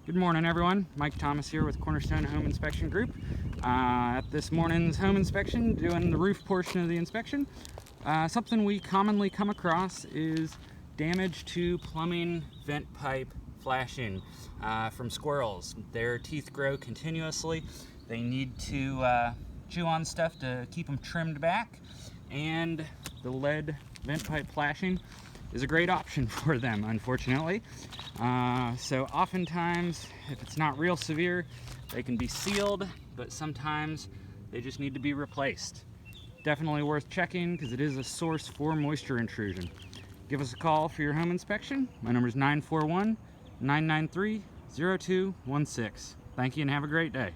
Good morning, everyone. Mike Thomas here with Cornerstone Home Inspection Group. At this morning's home inspection, doing the roof portion of the inspection, something we commonly come across is damage to plumbing vent pipe flashing from squirrels. Their teeth grow continuously. They need to chew on stuff to keep them trimmed back, and the lead vent pipe flashing is a great option for them, unfortunately. So oftentimes, if it's not real severe, they can be sealed, but sometimes they just need to be replaced. Definitely worth checking because it is a source for moisture intrusion. Give us a call for your home inspection. My number is 941-993-0216. Thank you and have a great day.